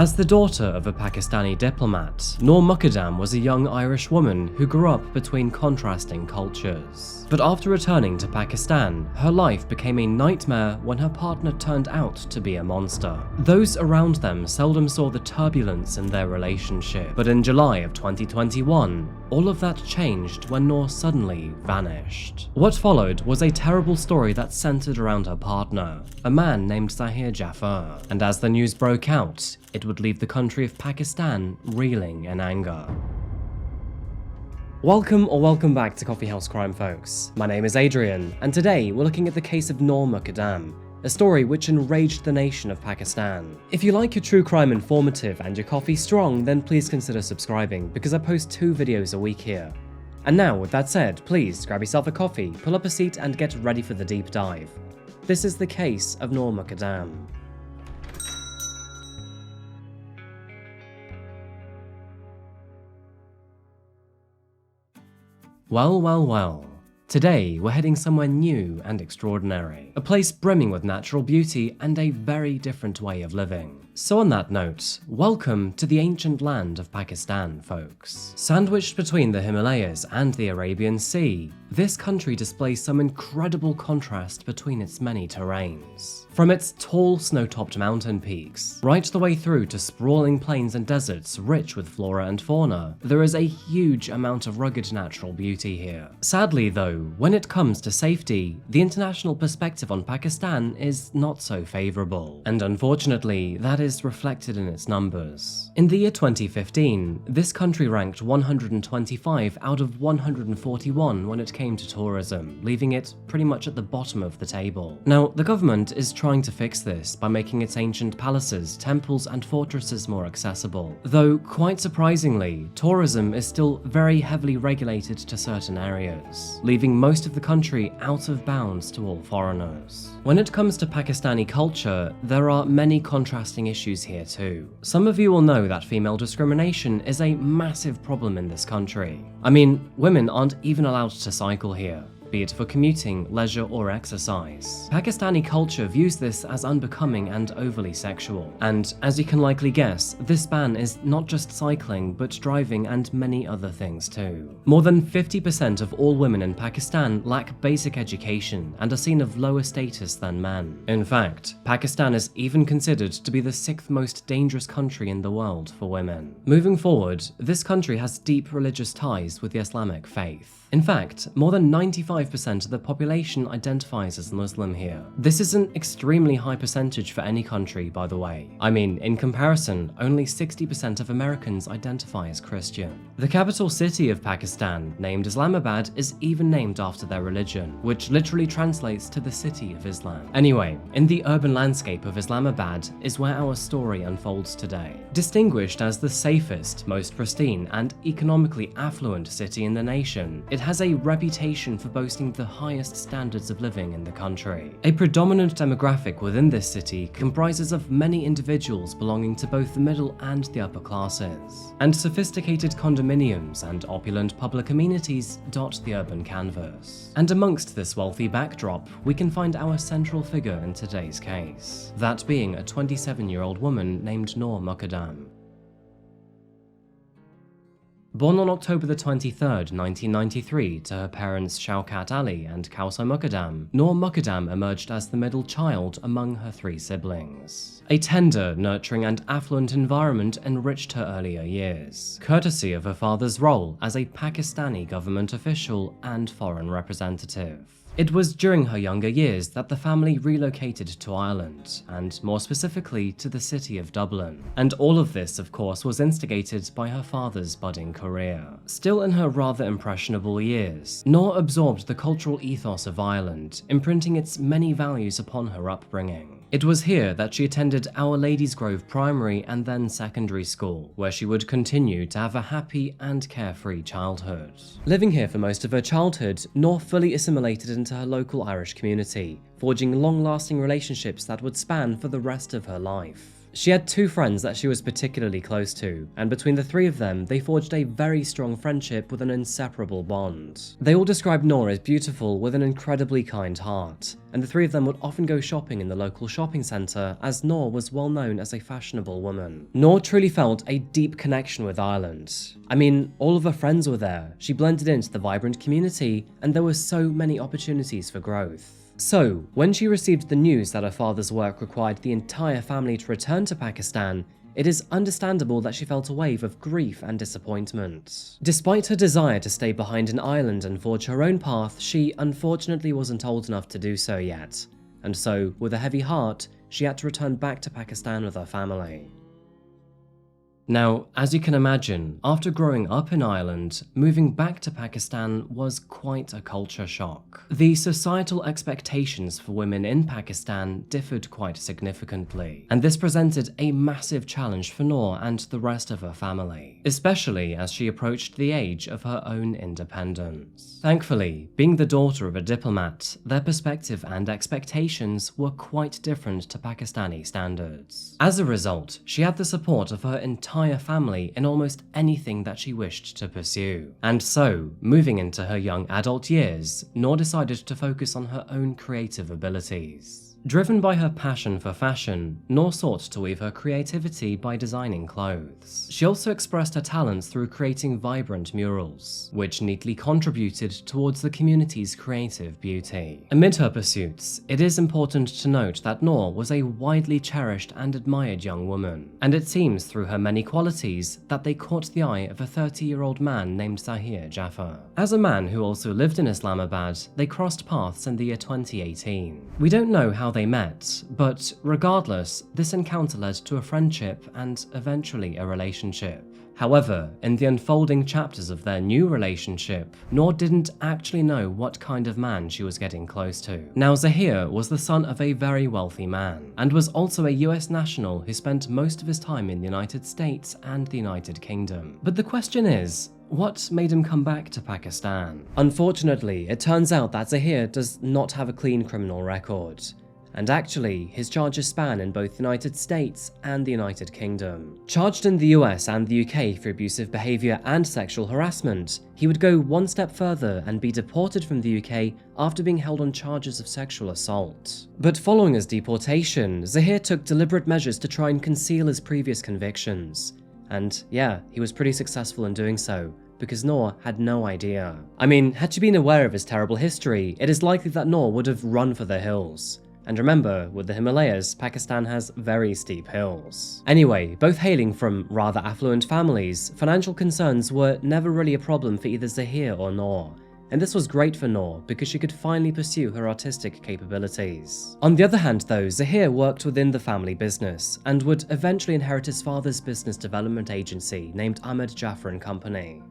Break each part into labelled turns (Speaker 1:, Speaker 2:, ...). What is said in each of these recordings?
Speaker 1: As the daughter of a Pakistani diplomat, Noor Mukadam was a young Irish woman who grew up between contrasting cultures. But after returning to Pakistan, her life became a nightmare when her partner turned out to be a monster. Those around them seldom saw the turbulence in their relationship, but in July of 2021, all of that changed when Noor suddenly vanished. What followed was a terrible story that centered around her partner, a man named Zahir Jaffer, and as the news broke out, it would leave the country of Pakistan reeling in anger. Welcome back to Coffeehouse Crime, folks. My name is Adrian, and today we're looking at the case of Noor Mukadam, a story which enraged the nation of Pakistan. If you like your true crime informative and your coffee strong, then please consider subscribing, because I post 2 videos a week here. And now, with that said, please grab yourself a coffee, pull up a seat, and get ready for the deep dive. This is the case of Noor Mukadam. Well. Today, we're heading somewhere new and extraordinary. A place brimming with natural beauty and a very different way of living. So on that note, welcome to the ancient land of Pakistan, folks. Sandwiched between the Himalayas and the Arabian Sea, this country displays some incredible contrast between its many terrains. From its tall, snow-topped mountain peaks, right the way through to sprawling plains and deserts rich with flora and fauna, there is a huge amount of rugged natural beauty here. Sadly though, when it comes to safety, the international perspective on Pakistan is not so favourable, and unfortunately, that is reflected in its numbers. In the year 2015, this country ranked 125 out of 141 when it came to tourism, leaving it pretty much at the bottom of the table. Now, the government is trying to fix this by making its ancient palaces, temples, and fortresses more accessible. Though, quite surprisingly, tourism is still very heavily regulated to certain areas, leaving most of the country out of bounds to all foreigners. When it comes to Pakistani culture, there are many contrasting issues here too. Some of you will know that female discrimination is a massive problem in this country. I mean, women aren't even allowed to cycle here, be it for commuting, leisure, or exercise. Pakistani culture views this as unbecoming and overly sexual. And as you can likely guess, this ban is not just cycling, but driving and many other things too. More than 50% of all women in Pakistan lack basic education and are seen of lower status than men. In fact, Pakistan is even considered to be the 6th most dangerous country in the world for women. Moving forward, this country has deep religious ties with the Islamic faith. In fact, more than 95% of the population identifies as Muslim here. This is an extremely high percentage for any country, by the way. I mean, in comparison, only 60% of Americans identify as Christian. The capital city of Pakistan, named Islamabad, is even named after their religion, which literally translates to the City of Islam. Anyway, in the urban landscape of Islamabad is where our story unfolds today. Distinguished as the safest, most pristine, and economically affluent city in the nation, it has a reputation for boasting the highest standards of living in the country. A predominant demographic within this city comprises of many individuals belonging to both the middle and the upper classes, and sophisticated condominiums and opulent public amenities dot the urban canvas. And amongst this wealthy backdrop, we can find our central figure in today's case, that being a 27-year-old woman named Noor Mukadam. Born on October 23rd, 1993 to her parents Shaukat Ali and Kausar Mukadam, Noor Mukadam emerged as the middle child among her 3 siblings. A tender, nurturing and affluent environment enriched her earlier years, courtesy of her father's role as a Pakistani government official and foreign representative. It was during her younger years that the family relocated to Ireland, and more specifically to the city of Dublin. And all of this, of course, was instigated by her father's budding career. Still in her rather impressionable years, Noor absorbed the cultural ethos of Ireland, imprinting its many values upon her upbringing. It was here that she attended Our Lady's Grove Primary and then secondary school, where she would continue to have a happy and carefree childhood. Living here for most of her childhood, Noor fully assimilated into her local Irish community, forging long-lasting relationships that would span for the rest of her life. She had two friends that she was particularly close to, and between the three of them, they forged a very strong friendship with an inseparable bond. They all described Noor as beautiful with an incredibly kind heart, and the three of them would often go shopping in the local shopping centre as Noor was well known as a fashionable woman. Noor truly felt a deep connection with Ireland. I mean, all of her friends were there, she blended into the vibrant community, and there were so many opportunities for growth. So, when she received the news that her father's work required the entire family to return to Pakistan, it is understandable that she felt a wave of grief and disappointment. Despite her desire to stay behind in Ireland and forge her own path, she unfortunately wasn't old enough to do so yet, and so, with a heavy heart, she had to return back to Pakistan with her family. Now, as you can imagine, after growing up in Ireland, moving back to Pakistan was quite a culture shock. The societal expectations for women in Pakistan differed quite significantly, and this presented a massive challenge for Noor and the rest of her family, especially as she approached the age of her own independence. Thankfully, being the daughter of a diplomat, their perspective and expectations were quite different to Pakistani standards. As a result, she had the support of her entire family in almost anything that she wished to pursue. And so, moving into her young adult years, Noor decided to focus on her own creative abilities. Driven by her passion for fashion, Noor sought to weave her creativity by designing clothes. She also expressed her talents through creating vibrant murals, which neatly contributed towards the community's creative beauty. Amid her pursuits, it is important to note that Noor was a widely cherished and admired young woman, and it seems through her many qualities that they caught the eye of a 30-year-old man named Zahir Jaffer. As a man who also lived in Islamabad, they crossed paths in the year 2018. We don't know how they met, but regardless, this encounter led to a friendship and eventually a relationship. However, in the unfolding chapters of their new relationship, Noor didn't actually know what kind of man she was getting close to. Now, Zahir was the son of a very wealthy man, and was also a US national who spent most of his time in the United States and the United Kingdom. But the question is, what made him come back to Pakistan? Unfortunately, it turns out that Zahir does not have a clean criminal record. And actually, his charges span in both the United States and the United Kingdom. Charged in the US and the UK for abusive behaviour and sexual harassment, he would go one step further and be deported from the UK after being held on charges of sexual assault. But following his deportation, Zahir took deliberate measures to try and conceal his previous convictions. And yeah, he was pretty successful in doing so, because Noor had no idea. I mean, had she been aware of his terrible history, it is likely that Noor would have run for the hills. And remember, with the Himalayas, Pakistan has very steep hills. Anyway, both hailing from rather affluent families, financial concerns were never really a problem for either Zahir or Noor. And this was great for Noor because she could finally pursue her artistic capabilities. On the other hand though, Zahir worked within the family business and would eventually inherit his father's business development agency named Ahmed Jaffer and Company.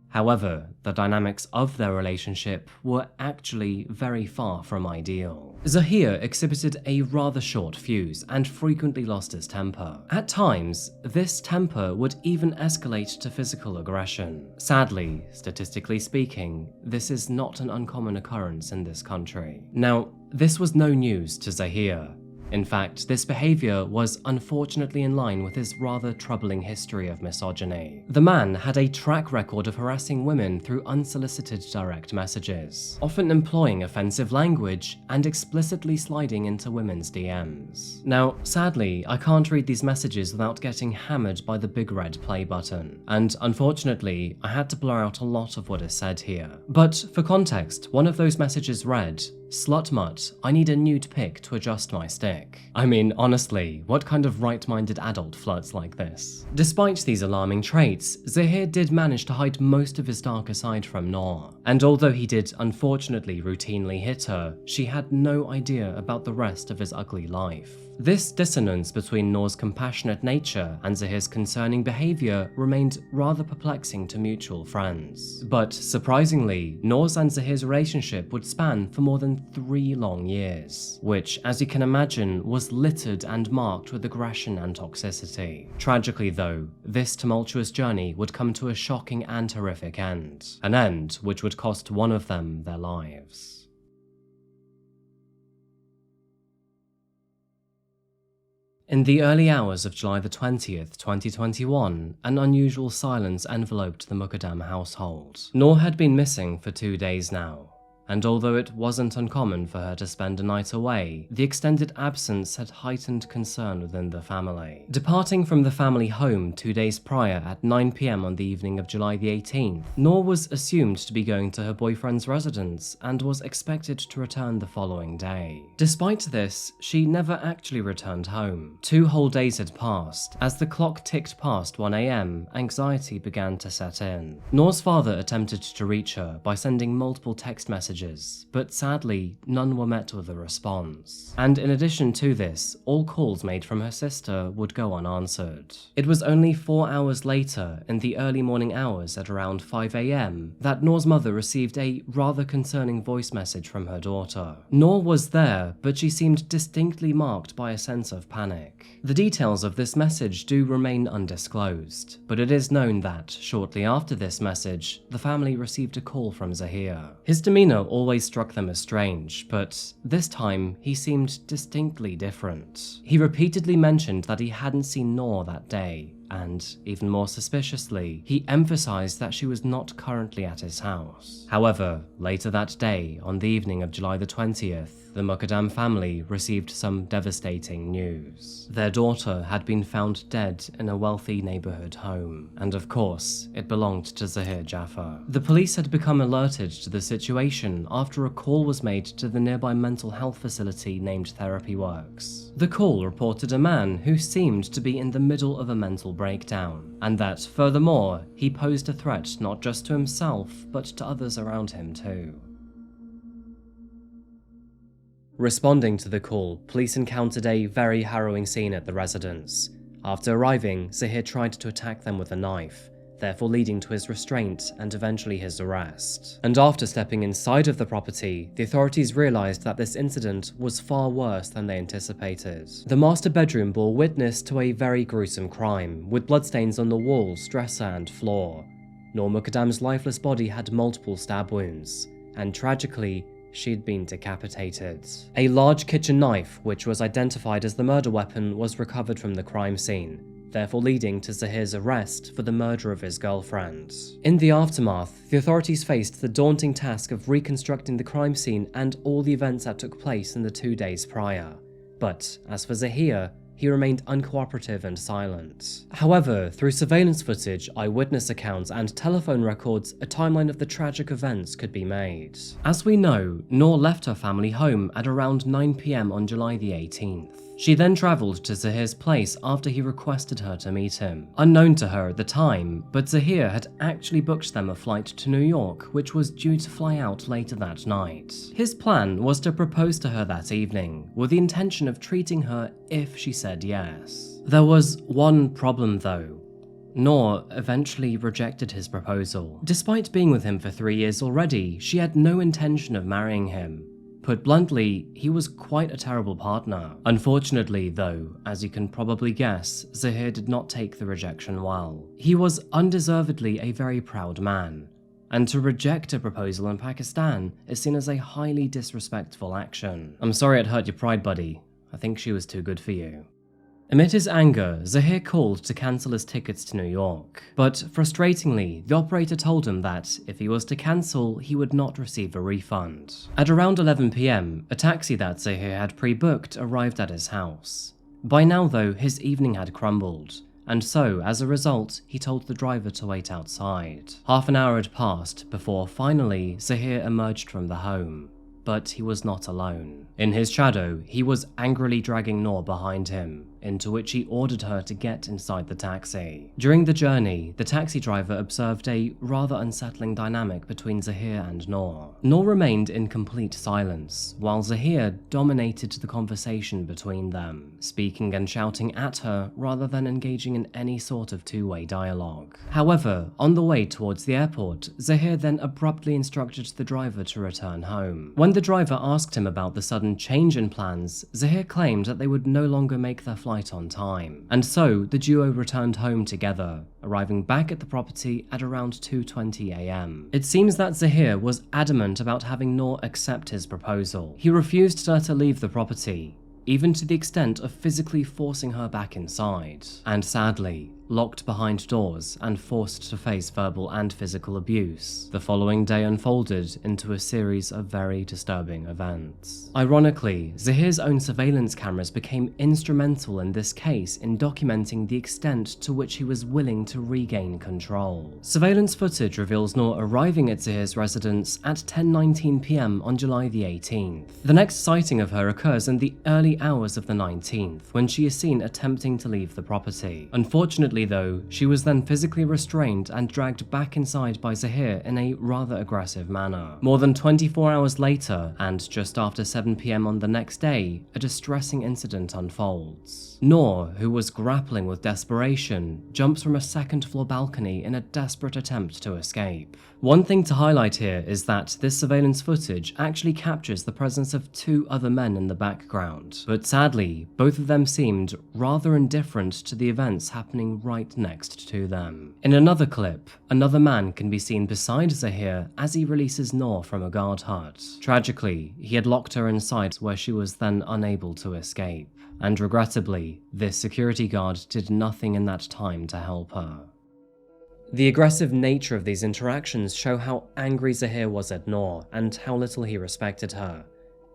Speaker 1: However, the dynamics of their relationship were actually very far from ideal. Zahir exhibited a rather short fuse and frequently lost his temper. At times, this temper would even escalate to physical aggression. Sadly, statistically speaking, this is not an uncommon occurrence in this country. Now, this was no news to Zahir. In fact, this behaviour was unfortunately in line with his rather troubling history of misogyny. The man had a track record of harassing women through unsolicited direct messages, often employing offensive language and explicitly sliding into women's DMs. Now, sadly, I can't read these messages without getting hammered by the big red play button, and unfortunately, I had to blur out a lot of what is said here. But for context, one of those messages read, "Slut mutt, I need a nude pic to adjust my stick." I mean, honestly, what kind of right-minded adult flirts like this? Despite these alarming traits, Zahir did manage to hide most of his darker side from Noor. And although he did unfortunately routinely hit her, she had no idea about the rest of his ugly life. This dissonance between Noor's compassionate nature and Zahir's concerning behaviour remained rather perplexing to mutual friends. But surprisingly, Noor's and Zahir's relationship would span for more than 3 long years, which, as you can imagine, was littered and marked with aggression and toxicity. Tragically though, this tumultuous journey would come to a shocking and horrific end, an end which would cost one of them their lives. In the early hours of July the 20th, 2021, an unusual silence enveloped the Mukadam household. Noor had been missing for 2 days now, and although it wasn't uncommon for her to spend a night away, the extended absence had heightened concern within the family. Departing from the family home 2 days prior at 9 p.m. on the evening of July the 18th, Noor was assumed to be going to her boyfriend's residence and was expected to return the following day. Despite this, she never actually returned home. 2 whole days had passed. As the clock ticked past 1 a.m., anxiety began to set in. Noor's father attempted to reach her by sending multiple text messages, but sadly, none were met with a response. And in addition to this, all calls made from her sister would go unanswered. It was only 4 hours later, in the early morning hours at around 5 a.m., that Noor's mother received a rather concerning voice message from her daughter. Noor was there, but she seemed distinctly marked by a sense of panic. The details of this message do remain undisclosed, but it is known that, shortly after this message, the family received a call from Zahir. His demeanor always struck them as strange, but this time he seemed distinctly different. He repeatedly mentioned that he hadn't seen Noor that day, and, even more suspiciously, he emphasized that she was not currently at his house. However, later that day, on the evening of July the 20th, the Mukadam family received some devastating news. Their daughter had been found dead in a wealthy neighborhood home, and of course, it belonged to Zahir Jaffer. The police had become alerted to the situation after a call was made to the nearby mental health facility named Therapy Works. The call reported a man who seemed to be in the middle of a mental breakdown, and that, furthermore, he posed a threat not just to himself, but to others around him too. Responding to the call, police encountered a very harrowing scene at the residence. After arriving, Zahir tried to attack them with a knife, therefore leading to his restraint and eventually his arrest. And after stepping inside of the property, the authorities realized that this incident was far worse than they anticipated. The master bedroom bore witness to a very gruesome crime, with bloodstains on the walls, dresser and floor. Noor Mukadam's lifeless body had multiple stab wounds, and tragically, she had been decapitated. A large kitchen knife, which was identified as the murder weapon, was recovered from the crime scene, therefore leading to Zahir's arrest for the murder of his girlfriend. In the aftermath, the authorities faced the daunting task of reconstructing the crime scene and all the events that took place in the 2 days prior. But as for Zahir, he remained uncooperative and silent. However, through surveillance footage, eyewitness accounts, and telephone records, a timeline of the tragic events could be made. As we know, Noor left her family home at around 9 p.m. on July the 18th. She then travelled to Zahir's place after he requested her to meet him. Unknown to her at the time, but Zahir had actually booked them a flight to New York, which was due to fly out later that night. His plan was to propose to her that evening, with the intention of treating her if she said yes. There was one problem though. Noor eventually rejected his proposal. Despite being with him for 3 years already, she had no intention of marrying him. Put bluntly, he was quite a terrible partner. Unfortunately though, as you can probably guess, Zahir did not take the rejection well. He was undeservedly a very proud man, and to reject a proposal in Pakistan is seen as a highly disrespectful action. I'm sorry it hurt your pride, buddy. I think she was too good for you. Amid his anger, Zahir called to cancel his tickets to New York. But frustratingly, the operator told him that if he was to cancel, he would not receive a refund. At around 11 p.m, a taxi that Zahir had pre-booked arrived at his house. By now though, his evening had crumbled, and so, as a result, he told the driver to wait outside. Half an hour had passed before finally Zahir emerged from the home. But he was not alone. In his shadow, he was angrily dragging Noor behind him, into which he ordered her to get inside the taxi. During the journey, the taxi driver observed a rather unsettling dynamic between Zahir and Noor. Noor remained in complete silence, while Zahir dominated the conversation between them, speaking and shouting at her rather than engaging in any sort of two-way dialogue. However, on the way towards the airport, Zahir then abruptly instructed the driver to return home. When the driver asked him about the sudden change in plans, Zahir claimed that they would no longer make their flight on time. And so, the duo returned home together, arriving back at the property at around 2:20 a.m. It seems that Zahir was adamant about having Noor accept his proposal. He refused to let her leave the property, even to the extent of physically forcing her back inside, and sadly, locked behind doors and forced to face verbal and physical abuse. The following day unfolded into a series of very disturbing events. Ironically, Zahir's own surveillance cameras became instrumental in this case in documenting the extent to which he was willing to regain control. Surveillance footage reveals Noor arriving at Zahir's residence at 10:19 p.m. on July the 18th. The next sighting of her occurs in the early hours of the 19th, when she is seen attempting to leave the property. Unfortunately though, she was then physically restrained and dragged back inside by Zahir in a rather aggressive manner. More than 24 hours later, and just after 7 p.m. on the next day, a distressing incident unfolds. Noor, who was grappling with desperation, jumps from a second-floor balcony in a desperate attempt to escape. One thing to highlight here is that this surveillance footage actually captures the presence of two other men in the background, but sadly, both of them seemed rather indifferent to the events happening right next to them. In another clip, another man can be seen beside Zahir as he releases Noor from a guard hut. Tragically, he had locked her inside where she was then unable to escape, and regrettably, this security guard did nothing in that time to help her. The aggressive nature of these interactions show how angry Zahir was at Noor and how little he respected her.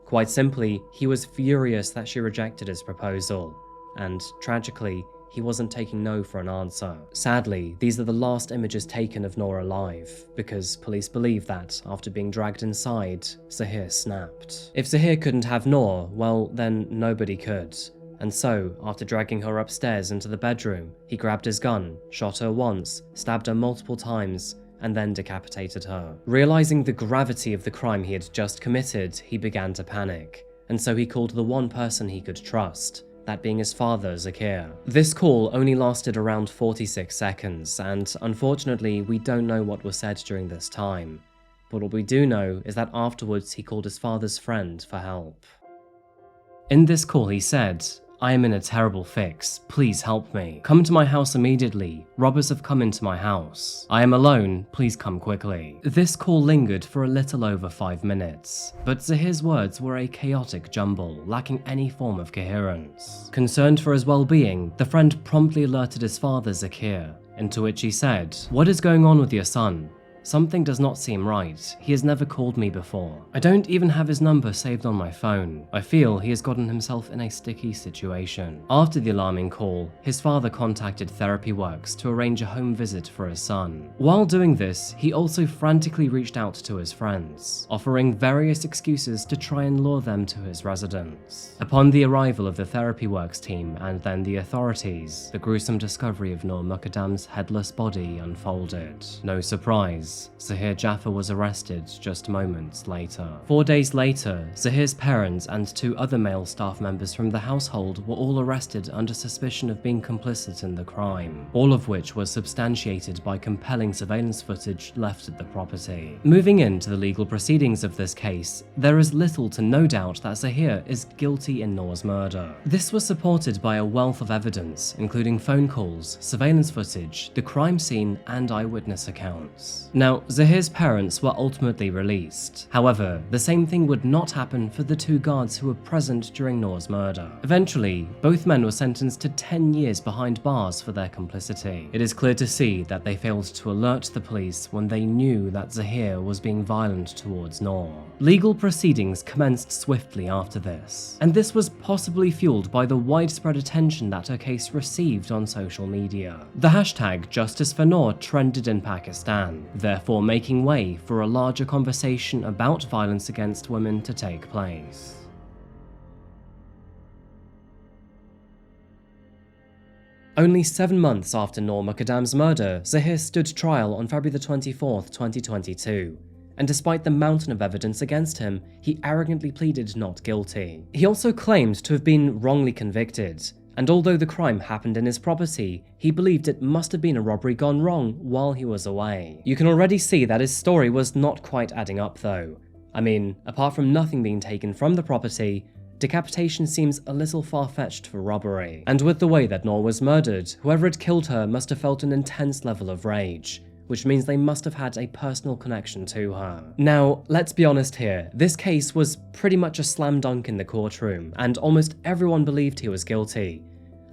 Speaker 1: Quite simply, he was furious that she rejected his proposal, and tragically, he wasn't taking no for an answer. Sadly, these are the last images taken of Noor alive, because police believe that, after being dragged inside, Zahir snapped. If Zahir couldn't have Noor, well, then nobody could. And so, after dragging her upstairs into the bedroom, he grabbed his gun, shot her once, stabbed her multiple times, and then decapitated her. Realizing the gravity of the crime he had just committed, he began to panic, and so he called the one person he could trust, that being his father, Zahir. This call only lasted around 46 seconds, and unfortunately, we don't know what was said during this time. But what we do know is that afterwards he called his father's friend for help. In this call he said, "I am in a terrible fix, please help me. Come to my house immediately, robbers have come into my house. I am alone, please come quickly." This call lingered for a little over 5 minutes, but Zahir's words were a chaotic jumble, lacking any form of coherence. Concerned for his well-being, the friend promptly alerted his father, Zahir, into which he said, "What is going on with your son? Something does not seem right. He has never called me before. I don't even have his number saved on my phone. I feel he has gotten himself in a sticky situation." After the alarming call, his father contacted Therapy Works to arrange a home visit for his son. While doing this, he also frantically reached out to his friends, offering various excuses to try and lure them to his residence. Upon the arrival of the Therapy Works team and then the authorities, the gruesome discovery of Noor Mukadam's headless body unfolded. No surprise, Zahir Jaffer was arrested just moments later. 4 days later, Zahir's parents and 2 other male staff members from the household were all arrested under suspicion of being complicit in the crime, all of which was substantiated by compelling surveillance footage left at the property. Moving into the legal proceedings of this case, there is little to no doubt that Zahir is guilty in Noor's murder. This was supported by a wealth of evidence, including phone calls, surveillance footage, the crime scene, and eyewitness accounts. Now, Zahir's parents were ultimately released. However, the same thing would not happen for the 2 guards who were present during Noor's murder. Eventually, both men were sentenced to 10 years behind bars for their complicity. It is clear to see that they failed to alert the police when they knew that Zahir was being violent towards Noor. Legal proceedings commenced swiftly after this, and this was possibly fueled by the widespread attention that her case received on social media. The hashtag Justice for Noor trended in Pakistan, therefore making way for a larger conversation about violence against women to take place. Only 7 months after Noor Mukadam's murder, Zahir stood trial on February 24, 2022. And despite the mountain of evidence against him, he arrogantly pleaded not guilty. He also claimed to have been wrongly convicted, and although the crime happened in his property, he believed it must have been a robbery gone wrong while he was away. You can already see that his story was not quite adding up though. I mean, apart from nothing being taken from the property, decapitation seems a little far-fetched for robbery. And with the way that Noor was murdered, whoever had killed her must have felt an intense level of rage, which means they must have had a personal connection to her. Now, let's be honest here, this case was pretty much a slam dunk in the courtroom, and almost everyone believed he was guilty.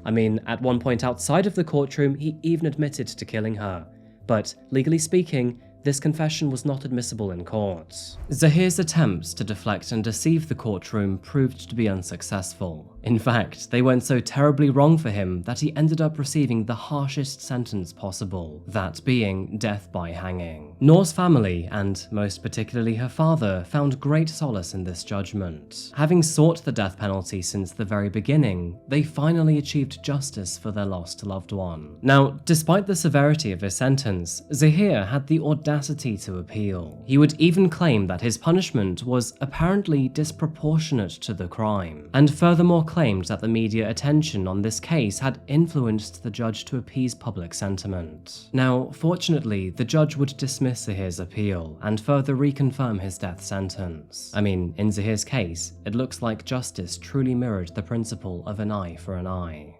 Speaker 1: I mean, at one point outside of the courtroom, he even admitted to killing her. But, legally speaking, this confession was not admissible in court. Zahir's attempts to deflect and deceive the courtroom proved to be unsuccessful. In fact, they went so terribly wrong for him that he ended up receiving the harshest sentence possible, that being death by hanging. Noor's family, and most particularly her father, found great solace in this judgment. Having sought the death penalty since the very beginning, they finally achieved justice for their lost loved one. Now, despite the severity of his sentence, Zahir had the audacity to appeal. He would even claim that his punishment was apparently disproportionate to the crime, and furthermore claimed that the media attention on this case had influenced the judge to appease public sentiment. Now, fortunately, the judge would dismiss Zahir's appeal and further reconfirm his death sentence. I mean, in Zahir's case, it looks like justice truly mirrored the principle of an eye for an eye.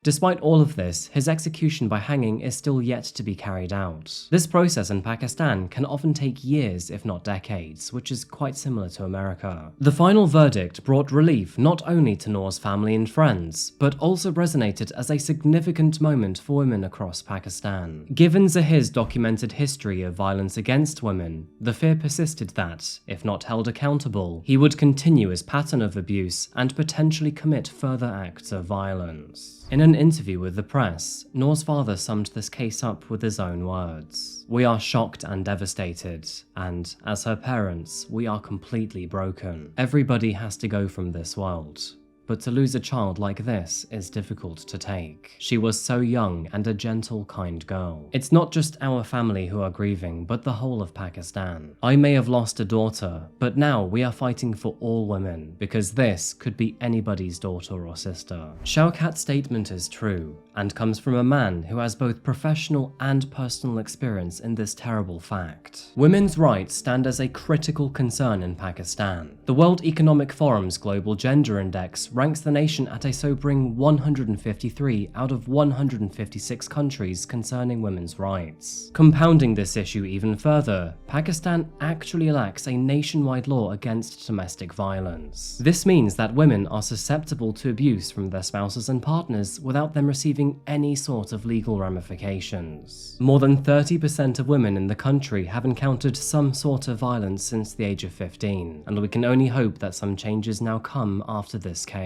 Speaker 1: Despite all of this, his execution by hanging is still yet to be carried out. This process in Pakistan can often take years, if not decades, which is quite similar to America. The final verdict brought relief not only to Noor's family and friends, but also resonated as a significant moment for women across Pakistan. Given Zahir's documented history of violence against women, the fear persisted that, if not held accountable, he would continue his pattern of abuse and potentially commit further acts of violence. In an interview with the press, Noor's father summed this case up with his own words. "We are shocked and devastated, and as her parents, we are completely broken. Everybody has to go from this world. But to lose a child like this is difficult to take. She was so young and a gentle, kind girl. It's not just our family who are grieving, but the whole of Pakistan. I may have lost a daughter, but now we are fighting for all women, because this could be anybody's daughter or sister." Shauqat's statement is true, and comes from a man who has both professional and personal experience in this terrible fact. Women's rights stand as a critical concern in Pakistan. The World Economic Forum's Global Gender Index ranks the nation at a sobering 153 out of 156 countries concerning women's rights. Compounding this issue even further, Pakistan actually lacks a nationwide law against domestic violence. This means that women are susceptible to abuse from their spouses and partners without them receiving any sort of legal ramifications. More than 30% of women in the country have encountered some sort of violence since the age of 15, and we can only hope that some changes now come after this case.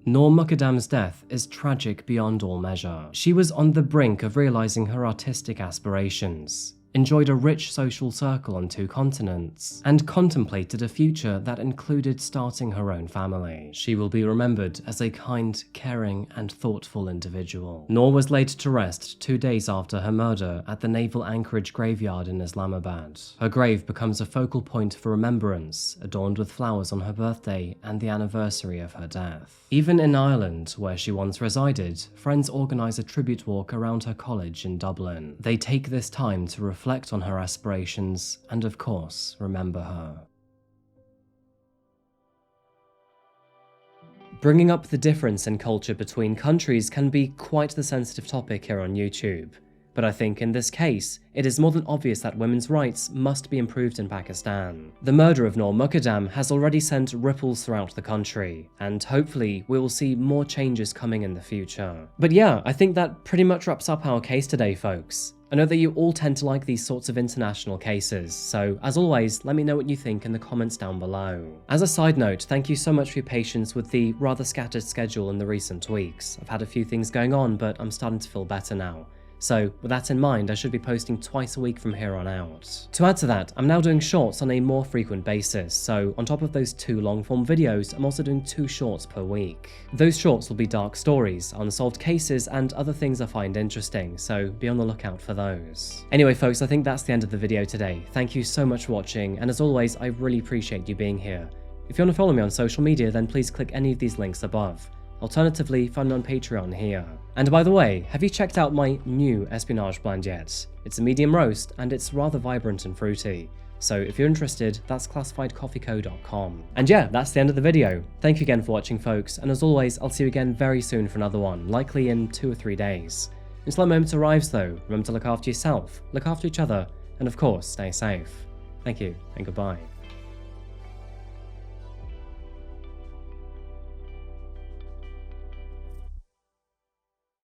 Speaker 1: Noor Mukadam's death is tragic beyond all measure. She was on the brink of realizing her artistic aspirations, enjoyed a rich social circle on 2 continents, and contemplated a future that included starting her own family. She will be remembered as a kind, caring, and thoughtful individual. Noor was laid to rest 2 days after her murder at the Naval Anchorage Graveyard in Islamabad. Her grave becomes a focal point for remembrance, adorned with flowers on her birthday and the anniversary of her death. Even in Ireland, where she once resided, friends organise a tribute walk around her college in Dublin. They take this time to reflect on her aspirations and, of course, remember her. Bringing up the difference in culture between countries can be quite the sensitive topic here on YouTube, but I think in this case, it is more than obvious that women's rights must be improved in Pakistan. The murder of Noor Mukadam has already sent ripples throughout the country, and hopefully we will see more changes coming in the future. But yeah, I think that pretty much wraps up our case today, folks. I know that you all tend to like these sorts of international cases, so as always, let me know what you think in the comments down below. As a side note, thank you so much for your patience with the rather scattered schedule in the recent weeks. I've had a few things going on, but I'm starting to feel better now. So with that in mind, I should be posting twice a week from here on out. To add to that, I'm now doing shorts on a more frequent basis, so on top of those 2 long-form videos, I'm also doing 2 shorts per week. Those shorts will be dark stories, unsolved cases, and other things I find interesting, so be on the lookout for those. Anyway folks, I think that's the end of the video today. Thank you so much for watching, and as always, I really appreciate you being here. If you want to follow me on social media, then please click any of these links above. Alternatively, find me on Patreon here. And by the way, have you checked out my new espionage blend yet? It's a medium roast, and it's rather vibrant and fruity. So if you're interested, that's classifiedcoffeeco.com. And yeah, that's the end of the video. Thank you again for watching, folks, and as always, I'll see you again very soon for another one, likely in 2 or 3 days. Until that moment arrives though, remember to look after yourself, look after each other, and of course, stay safe. Thank you, and goodbye.